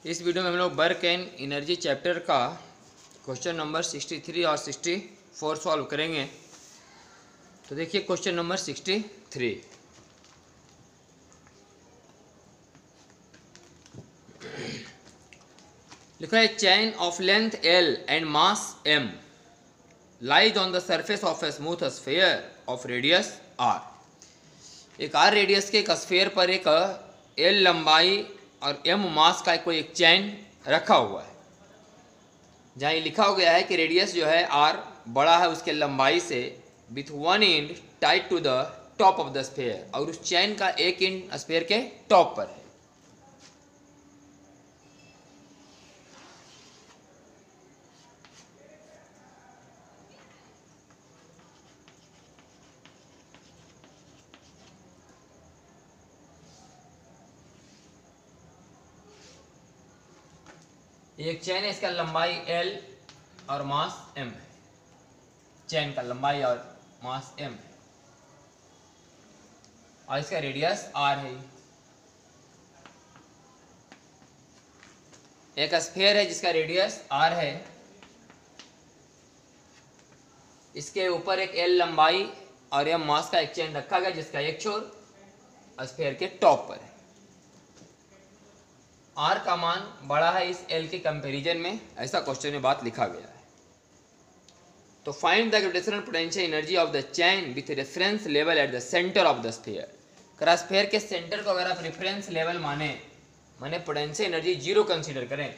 इस वीडियो में हम लोग वर्क एंड एनर्जी चैप्टर का क्वेश्चन नंबर 63 और 64 सॉल्व करेंगे। तो देखिए क्वेश्चन नंबर 63 लिखा है, chain of length L and mass M lies on the surface of a smooth sphere of radius R। एक R रेडियस के एक स्फीयर पर एक L लंबाई और M मास का कोई एक चैन रखा हुआ है, जहाँ ये लिखा हो गया है कि रेडियस जो है R बड़ा है उसके लंबाई से, with one end tied to the top of the sphere, और उस चैन का एक एंड स्फीयर के टॉप पर है। एक चैन है, इसका लंबाई L और मास M है। चैन का लंबाई और मास M है और इसका रेडियस R है। एक स्फीयर है जिसका रेडियस R है, इसके ऊपर एक L लंबाई और M मास का एक चैन रखा गया जिसका एक छोर स्फीयर के टॉप पर है। R का मान बड़ा है इस L के कंपैरिजन में, ऐसा क्वेश्चन में बात लिखा गया है। तो find the gravitational potential energy of the chain with reference level at the centre of the sphere. अगर स्फीयर के सेंटर को अगर आप रेफरेंस लेवल माने पोटेंशियल एनर्जी 0 कंसीडर करें,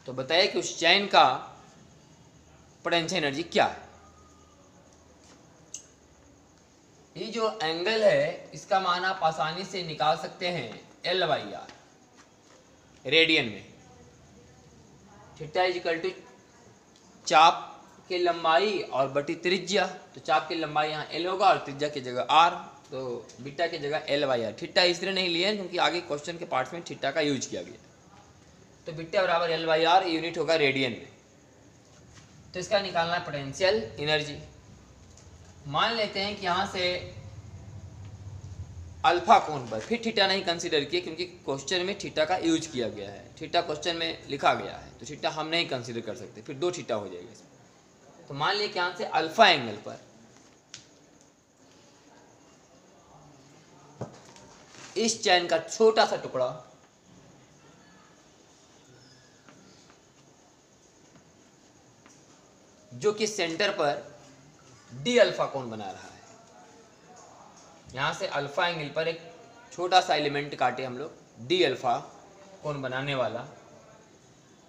तो बताइए कि उस चैन का पोटेंशियल एनर्जी क्या है। ये जो एंगल है इसका मान आप आसानी से निकाल सकते हैं L/R रेडियन में। थीटा इज इक्वल टू चाप की लंबाई और बटी त्रिज्या। तो चाप की लंबाई यहाँ L होगा और त्रिज्या की जगह R, तो बीटा की जगह L/R। थीटा इसलिए नहीं लिया क्योंकि आगे क्वेश्चन के पार्ट्स में थीटा का यूज किया गया। तो बीटा बराबर L/R, यूनिट होगा रेडियन में। तो इसका निकालना है पोटेंशियल एनर्जी। मान लेते हैं कि यहाँ से अल्फा कोण पर, फिर थीटा नहीं कंसीडर किए क्योंकि क्वेश्चन में थीटा का यूज किया गया है। थीटा क्वेश्चन में लिखा गया है तो थीटा हम नहीं कंसीडर कर सकते, फिर 2 थीटा हो जाएगा इसमें। तो मान लिया कि यहाँ से अल्फा एंगल पर इस चैन का छोटा सा टुकड़ा जो कि सेंटर पर डी अल्फा कोण बना रहा है। यहाँ से अल्फा एंगल पर एक छोटा सा एलिमेंट काटे हम लोग, डी अल्फा कोण बनाने वाला।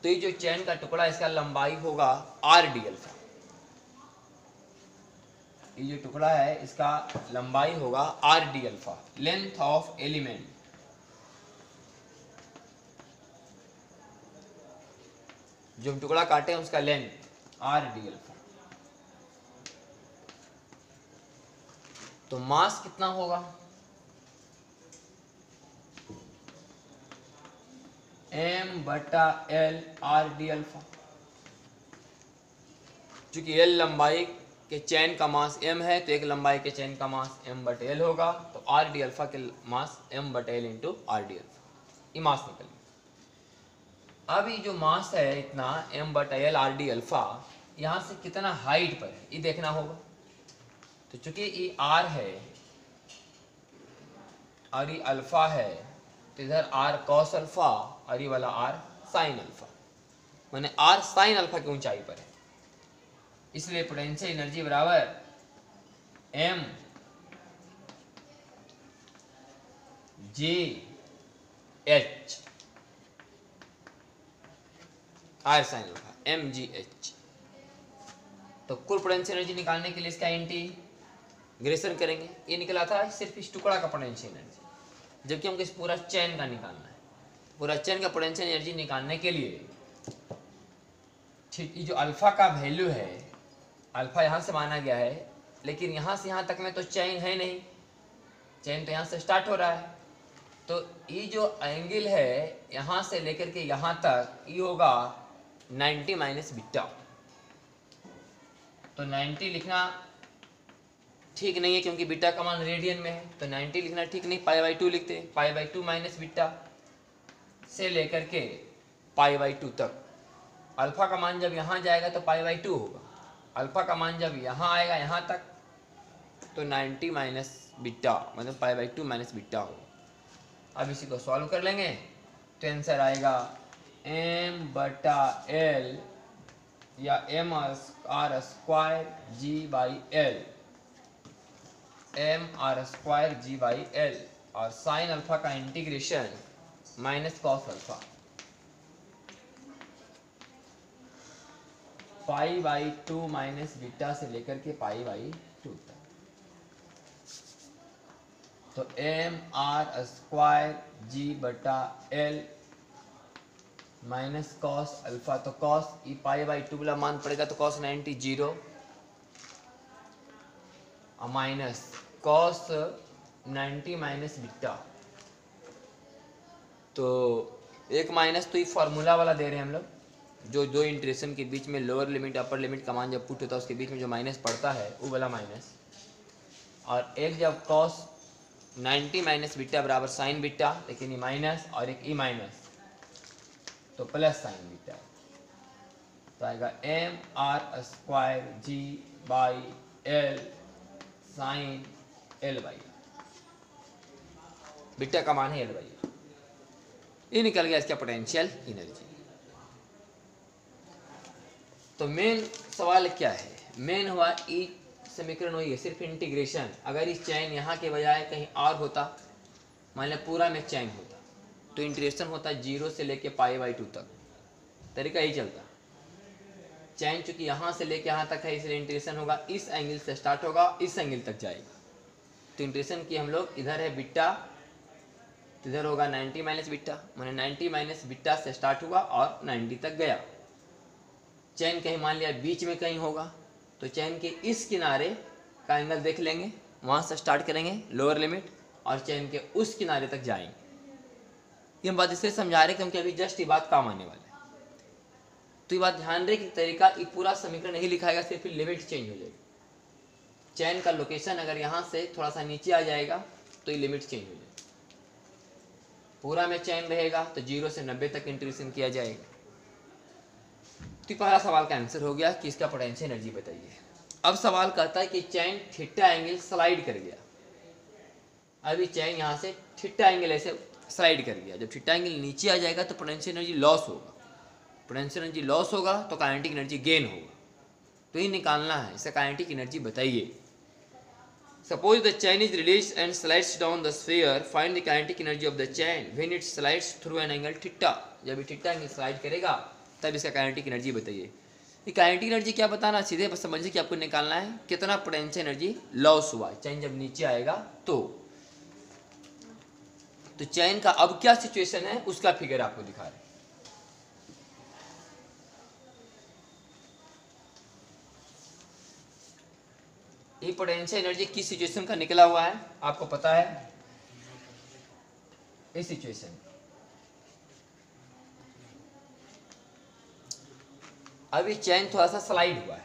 तो ये जो चैन का टुकड़ा इसका लंबाई होगा आर डी अल्फा। ये जो टुकड़ा है इसका लंबाई होगा R D alpha, length of element. जो हम टुकड़ा काटे हैं उसका लेंथ आर डी अल्फा। तो मास कितना होगा, M/L आर डी अल्फा। चूंकि L लंबाई के चैन का मास M है तो एक लंबाई के चैन का मास M/L होगा, तो आर डी अल्फा के मास M/L into R D alpha, ये मास निकल गया। अब ये जो मास है इतना M/L आर डी अल्फा, यहाँ से कितना हाइट पर है ये देखना होगा। तो चूंकि ये R है और ये अल्फा है, तो इधर R cos अल्फा और ये वाला R sin अल्फा, माने R sin अल्फा की ऊंचाई पर है। इसलिए पोटेंशियल एनर्जी बराबर M G H R sin alpha MGH। तो कुल पोटेंशियल एनर्जी निकालने के लिए इसका इंटीग्रेशन करेंगे। ये निकला था सिर्फ इस टुकड़ा का पोटेंशियल एनर्जी, जबकि हमको इस पूरा चैन का निकालना है। पूरा चैन का पोटेंशियल एनर्जी निकालने के लिए ठीक ये जो अल्फा का वैल्यू है, अल्फा यहाँ से माना गया है, लेकिन यहाँ से यहाँ तक में तो चैन है नहीं, चैन तो यहाँ से स्टार्ट हो रहा है। तो ये जो एंगल है यहाँ से लेकर के यहाँ तक ये होगा 90 माइनस बीटा। तो 90 लिखना ठीक नहीं है क्योंकि बीटा का मान रेडियन में है, तो 90 लिखना ठीक नहीं, पाई बाई 2 लिखते हैं, पाई बाई 2 माइनस बीटा। से लेकर के पाई बाई 2 तक। अल्फा का मान जब यहाँ जाएगा तो पाई बाई 2 होगा, अल्फा का मान जब यहाँ आएगा यहाँ तक तो 90 माइनस बीटा मतलब पाई बाई 2 माइनस बीटा होगा। अब इसी को सॉल्व कर लेंगे तो आंसर आएगा m/l या m/r² g/l, m/r² g/l, और साइन अल्फा का integration minus cos alpha pi by 2 minus beta से लेकर के पाई बाई 2 तक। तो m/r² g/l minus cos alpha, तो कॉस ई पाई बाई 2 वाला मान पड़ेगा तो cos 90 0 minus cos 90 minus beta. तो एक माइनस तो ये फॉर्मूला वाला दे रहे हैं हम लोग, जो दो इंटीग्रेशन के बीच में लोअर लिमिट अपर लिमिट का मान जब पुट होता है उसके बीच में जो माइनस पड़ता है वो वाला माइनस, और एक जब कॉस 90 माइनस बीटा बराबर साइन बीटा, लेकिन ये माइनस और एक ई माइनस तो प्लस साइन बीटा, तो आएगा m/r² g/l sign l/, beta का मान है l/, ये निकल गया इसका पोटेंशियल एनर्जी। तो मेन सवाल क्या है, मेन हुआ ई समीकरण हुई है सिर्फ इंटीग्रेशन। अगर इस चैन यहाँ के बजाय कहीं और होता, मान लिया पूरा में चैन होता तो इंटीग्रेशन होता 0 से लेके पाई बाई 2 तक, तरीका यही चलता। चैन चूंकि यहाँ से लेके यहाँ तक है इसलिए इंटीग्रेशन होगा इस एंगल से स्टार्ट होगा इस एंगल तक जाएगा, तो इंटीग्रेशन की हम लोग इधर है बीटा, इधर होगा 90 माइनस बीटा, मैंने 90 माइनस बीटा से स्टार्ट हुआ और 90 तक गया। चैन कहीं मान लिया बीच में कहीं होगा तो चैन के इस किनारे का एंगल देख लेंगे, वहाँ से स्टार्ट करेंगे लोअर लिमिट और चैन के उस किनारे तक जाएंगे। ये हम बात इसलिए समझा रहे क्योंकि अभी जस्ट ये बात काम आने वाला है। तो ये बात ध्यान रहे कि तरीका ये पूरा समीकरण नहीं लिखाएगा, सिर्फ लिमिट चेंज हो जाएगी। चैन का लोकेशन अगर यहाँ से थोड़ा सा नीचे आ जाएगा तो ये लिमिट चेंज हो जाएगी। पूरा में चैन रहेगा तो 0 से 90 तक इंटीग्रेशन किया जाएगा। तो पहला सवाल का आंसर हो गया कि इसका पोटेंशियल एनर्जी बताइए। अब सवाल कहता है कि चैन थीटा एंगल स्लाइड कर गया। अभी चैन यहाँ से थीटा एंगल ऐसे स्लाइड कर गया, जब थीटा एंगल नीचे आ जाएगा तो पोटेंशियल एनर्जी लॉस होगा, पोटेंशियल एनर्जी लॉस होगा तो काइनेटिक एनर्जी गेन होगा। तो ये निकालना है, इसका काइनेटिक एनर्जी बताइए। Suppose the chain is released and slides down the sphere. Find the kinetic energy of the chain when it slides through an angle theta. जब ये थीटा एंगल स्लाइड करेगा तब इसका काइनेटिक एनर्जी बताइए। ये kinetic energy क्या बताना, सीधे बस समझिए कि आपको निकालना है कितना पोटेंशियल एनर्जी लॉस हुआ चैन जब नीचे आएगा तो चैन का अब क्या सिचुएशन है उसका फिगर आपको दिखा रहे हैं। ये पोटेंशियल एनर्जी किस सिचुएशन का निकला हुआ है आपको पता है, इस सिचुएशन। अभी चैन थोड़ा सा स्लाइड हुआ है,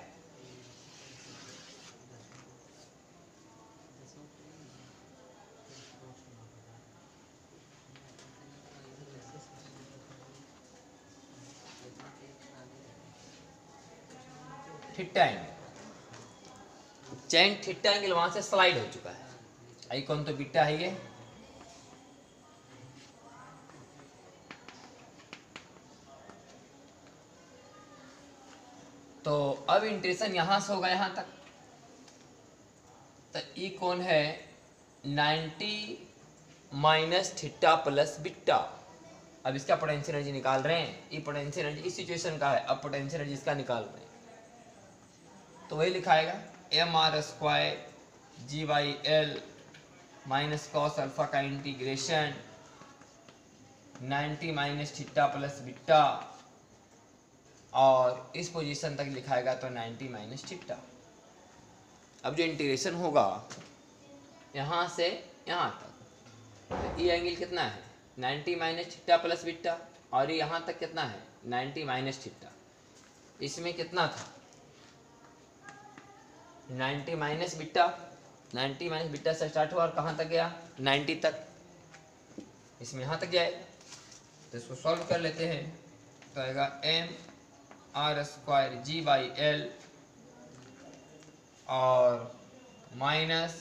थीटा एंगल, चैन थीटा एंगल वहां से स्लाइड हो चुका है। आई कौन तो बीटा है ये, तो अब इंटीग्रेशन यहां से होगा यहां तक, तो ई कौन है 90 माइनस थीटा प्लस बीटा। अब इसका पोटेंशियल एनर्जी निकाल रहे हैं, ये पोटेंशियल एनर्जी इस सिचुएशन का है, अब पोटेंशियल एनर्जी इसका निकाल रहे हैं तो वही लिखाएगा m/r² g/l minus cos alpha का integration 90 minus theta plus beta, और इस पोजीशन तक लिखाएगा तो 90 माइनस थीटा। अब जो इंटीग्रेशन होगा यहाँ से यहाँ तक, तो ये एंगल कितना है 90 माइनस थीटा प्लस बीटा, और ये यहाँ तक कितना है 90 माइनस थीटा। इसमें कितना था 90 माइनस बीटा, 90 माइनस बीटा से स्टार्ट हुआ और कहाँ तक गया 90 तक, इसमें यहाँ तक जाएगा। तो इसको सॉल्व कर लेते हैं। तो आएगा mr²g/l और minus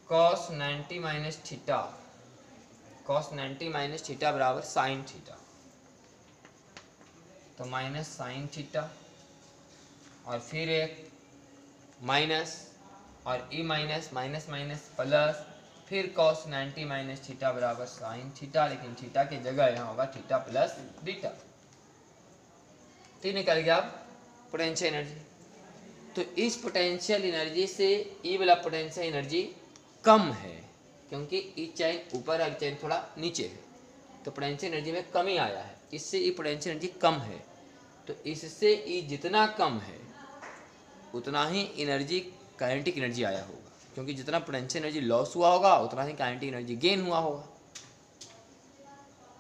cos 90 minus theta, cos 90 minus theta बराबर साइन थीटा। तो माइनस साइन थीटा और फिर एक माइनस और E minus minus minus plus, फिर cos 90 माइनस थीटा बराबर साइन थीटा, लेकिन थीटा की जगह यहाँ होगा थीटा प्लस बीटा। तो निकल गया पोटेंशियल एनर्जी। तो इस पोटेंशियल एनर्जी से ई वाला पोटेंशियल एनर्जी कम है, क्योंकि ई चैन ऊपर है, चैन थोड़ा नीचे है, तो पोटेंशियल एनर्जी में कमी आया है। इससे ई पोटेंशियल एनर्जी कम है, तो इससे ई जितना कम है उतना ही एनर्जी काइनेटिक एनर्जी आया होगा, क्योंकि जितना पोटेंशियल एनर्जी लॉस हुआ होगा उतना ही काइनेटिक एनर्जी गेन हुआ होगा।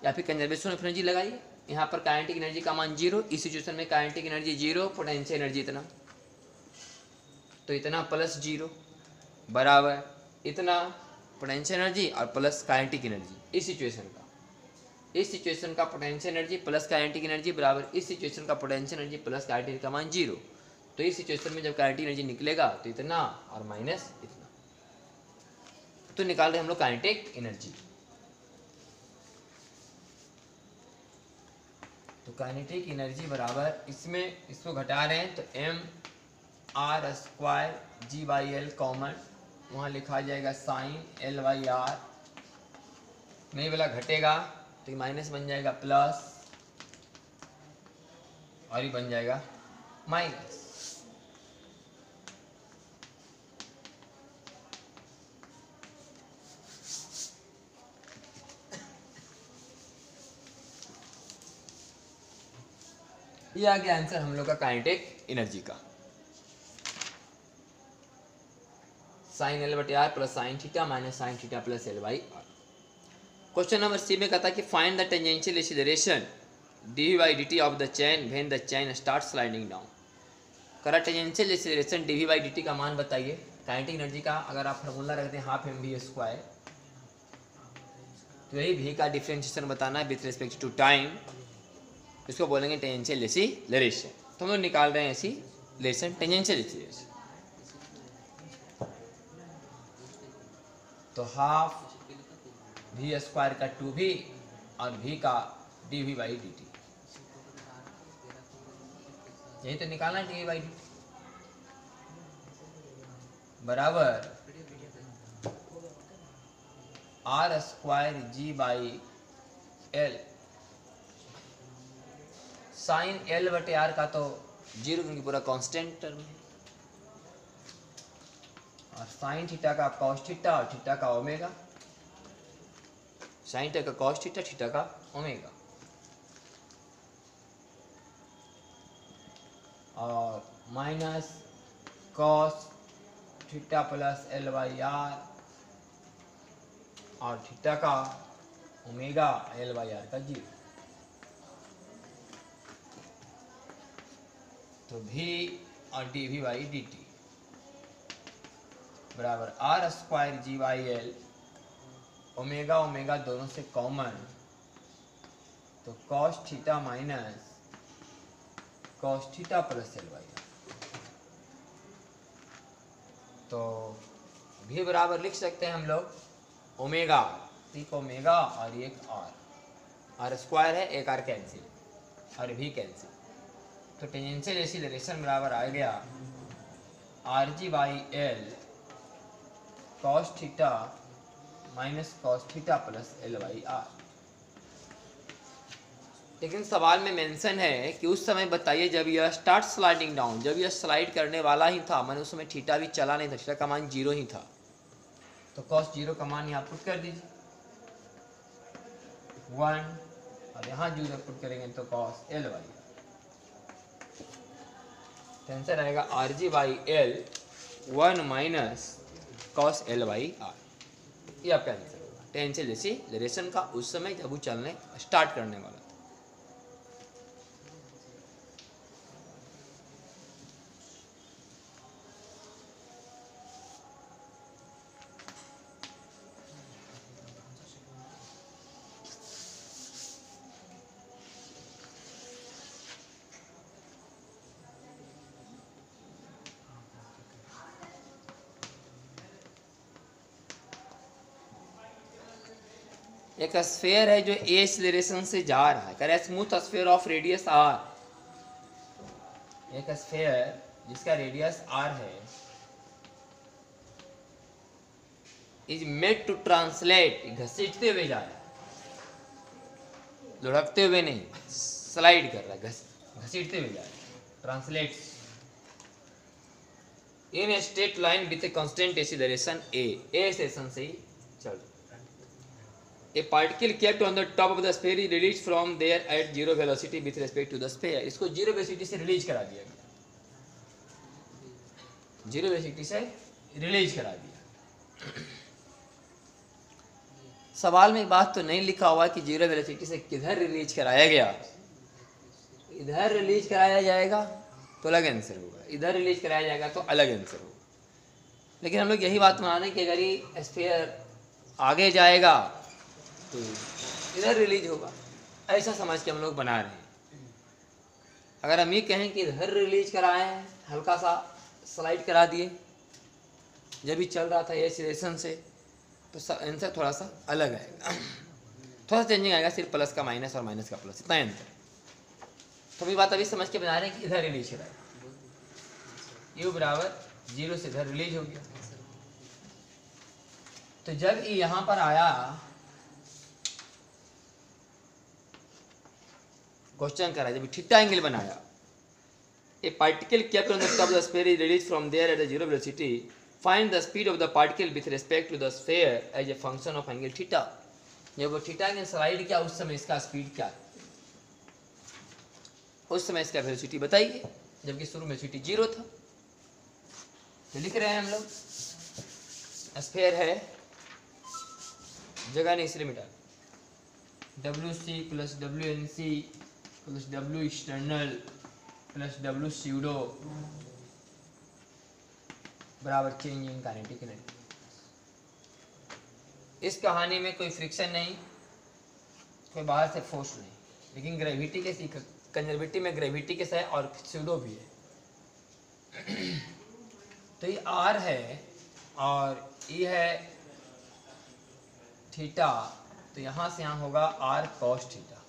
या फिर कंजर्वेशन ऑफ एनर्जी लगाइए, यहाँ पर काइनेटिक एनर्जी का मान 0, इस सिचुएशन में काइनेटिक एनर्जी 0, पोटेंशियल एनर्जी इतना, तो इतना प्लस 0 बराबर इतना पोटेंशियल एनर्जी और प्लस काइनेटिक एनर्जी। इस सिचुएशन का potential energy plus kinetic energy बराबर इस सिचुएशन का पोटेंशियल एनर्जी प्लस काइनेटिक का मान 0। तो इस सिचुएशन में जब काइनेटिक एनर्जी निकलेगा तो इतना और माइनस इतना, तो निकाल रहे हम लोग काइनेटिक एनर्जी। तो काइनेटिक एनर्जी बराबर इसमें इसको घटा रहे हैं तो mr²g/l कॉमन, वहाँ लिखा जाएगा साइन l/r, नहीं वाला घटेगा तो ये माइनस बन जाएगा प्लस और ये बन जाएगा माइनस। ये आ गया आंसर हम लोग का काइनेटिक एनर्जी का। Sine l/r plus sine theta minus sine theta plus l/r। Question number C में कहता है कि find the tangential acceleration dv/dt of the chain when the chain start sliding down. करा टेंजेंशियल एक्सीलरेशन dv/dt का मान बताइए। Kinetic energy का अगर आप फार्मूला रखते हैं हाफ mv², तो यही v का डिफरेंशिएशन बताना है विथ रिस्पेक्ट टू टाइम, इसको बोलेंगे टेंजेंशियल एक्सीलरेशन। तो हम लोग निकाल रहे हैं एक्सीलरेशन, टेंजेंशियल एक्सीलरेशन। तो हाफ v² का 2v और v का dv/dt, यही तो निकालना है dv/dt बराबर r²g/l साइन l/r का तो 0 क्योंकि पूरा कांस्टेंट टर्म है, और साइन थीटा का कॉस थीटा और थीटा का ओमेगा, साइन थीटा का कॉस थीटा, थीटा का ओमेगा, और minus cos theta plus l/r और थीटा का ओमेगा l/r का 0। तो v और dv/dt बराबर r²g/l, ओमेगा ओमेगा दोनों से कॉमन, तो cos theta minus cos theta plus l/r। तो v बराबर लिख सकते हैं हम लोग ओमेगा, एक ओमेगा और एक r² है, एक r कैंसिल और v कैंसिल, तो टेंजेंशियल एक्सीलरेशन बराबर आ गया rg/l cos theta minus cos theta plus l/r। लेकिन सवाल में मेंशन है कि उस समय बताइए जब यह स्टार्ट स्लाइडिंग डाउन, जब यह स्लाइड करने वाला ही था, मैंने उस समय थीटा भी चला नहीं था, थीटा का मान 0 ही था, तो cos 0 का मान यहाँ पुट कर दीजिए 1 और यहाँ 0 पुट करेंगे तो cos l/r। आंसर आएगा rg/l 1 माइनस cos l/r। ये आपका आंसर होगा टेंजेंशियल एक्सीलरेशन का उस समय जब वो चलने स्टार्ट करने वाला था। एक स्फीयर है जो ए एक्सीलरेशन से जा रहा है, करे smooth sphere of radius R, एक स्फीयर जिसका रेडियस आर है इज मेड टू ट्रांसलेट, घसीटते हुए जा रहा है, लुढ़कते हुए नहीं, स्लाइड कर रहा है, घसीटते हुए जा रहा है, translate in a straight line with a constant acceleration A acceleration से ही चल रहा है। A particle kept on the top of the sphere is released from there at zero velocity with respect to the sphere. इसको zero velocity से release करा दिया गया, zero velocity से रिलीज करा दिया। सवाल में एक बात तो नहीं लिखा हुआ कि जीरो वेलोसिटी से किधर रिलीज कराया गया, इधर रिलीज कराया जाएगा तो अलग आंसर होगा, इधर रिलीज कराया जाएगा तो अलग आंसर होगा। लेकिन हम लोग यही बात मान रहे हैं कि अगर ये स्फीयर आगे जाएगा तो इधर रिलीज होगा, ऐसा समझ के हम लोग बना रहे हैं। अगर हम ये कहें कि इधर रिलीज कराए हैं, हल्का सा स्लाइड करा दिए जब भी चल रहा था ये एक्सीलरेशन से, तो आंसर थोड़ा सा अलग आएगा, थोड़ा सा चेंजिंग आएगा, सिर्फ प्लस का माइनस और माइनस का प्लस, इतना आंसर। तो भी बात अभी समझ के बना रहे हैं कि इधर रिलीज कराए, यू बराबर जीरो से इधर रिलीज हो गया। तो जब ये यहाँ पर आया, क्वेश्चन करा, जब थीटा एंगल बनाया, a particle kept on the top of the sphere is released from there at the zero velocity, find the speed of the particle with respect to the sphere as a function of angle theta. जब वो theta angle slide किया उस समय इसका speed क्या है, उस समय इसका वेलोसिटी बताइए, जबकि शुरू में वेलोसिटी जीरो था। तो लिख रहे हैं हम लोग, स्फीयर है, जगह नहीं इसलिए मिटा, WC plus WNC plus W external plus W pseudo बराबर चेंज इन काइनेटिक एनर्जी। इस कहानी में कोई फ्रिक्शन नहीं, कोई बाहर से फोर्स नहीं, लेकिन ग्रेविटी के कंजर्वेटिव में ग्रेविटी के साथ और स्यूडो भी है। तो ये R है और ये है थीटा, तो यहाँ से यहाँ होगा R cos थीटा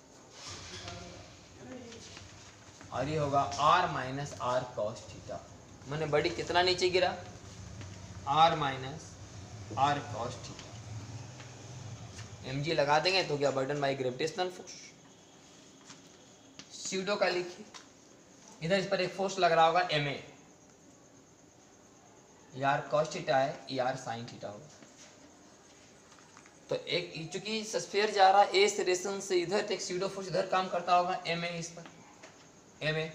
और ये होगा R minus R cos theta. मैंने बड़ी कितना नीचे गिरा, R minus R cos theta. mg लगा देंगे तो क्या, burden by gravitational force. Pseudo का लिखिए, इधर इस पर एक फोर्स लग रहा होगा ma, ये R cos थीटा है, ये R sin थीटा होगा। तो एक चूंकि स्फीयर जा रहा है ए एक्सीलरेशन से इधर, तो एक स्यूडो फोर्स इधर काम करता होगा ma, इस पर ma,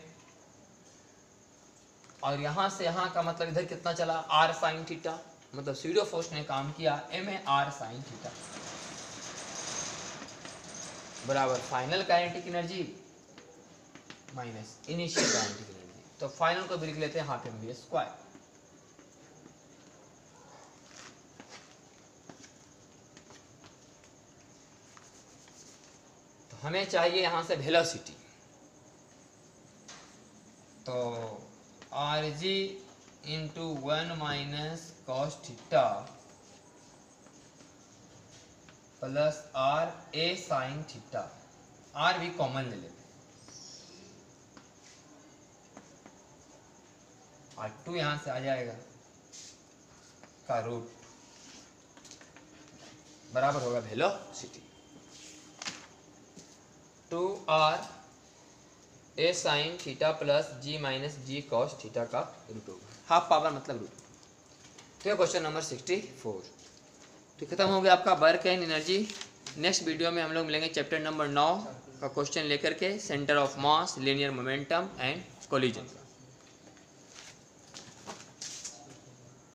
और यहाँ से यहाँ का मतलब इधर कितना चला, R sin थीटा, मतलब स्यूडो फोर्स ने काम किया ma R sin थीटा बराबर final kinetic energy minus initial kinetic energy. तो फाइनल को भी लिख लेते हैं हाफ mv स्क्वायर। तो हमें चाहिए यहां से वेलोसिटी, तो rg into 1 minus cos theta plus r a sine theta, r भी कॉमन ले लेते हैं, और 2 यहां से आ जाएगा का रूट बराबर होगा velocity 2r a sign theta plus g minus g cos theta का रूट होगा, हाफ पावर मतलब रूट। तो क्वेश्चन नंबर 64 तो खत्म हो गया आपका work and energy. Next video में हम लोग मिलेंगे चैप्टर नंबर 9 का क्वेश्चन लेकर के, centre of mass, linear momentum and collision.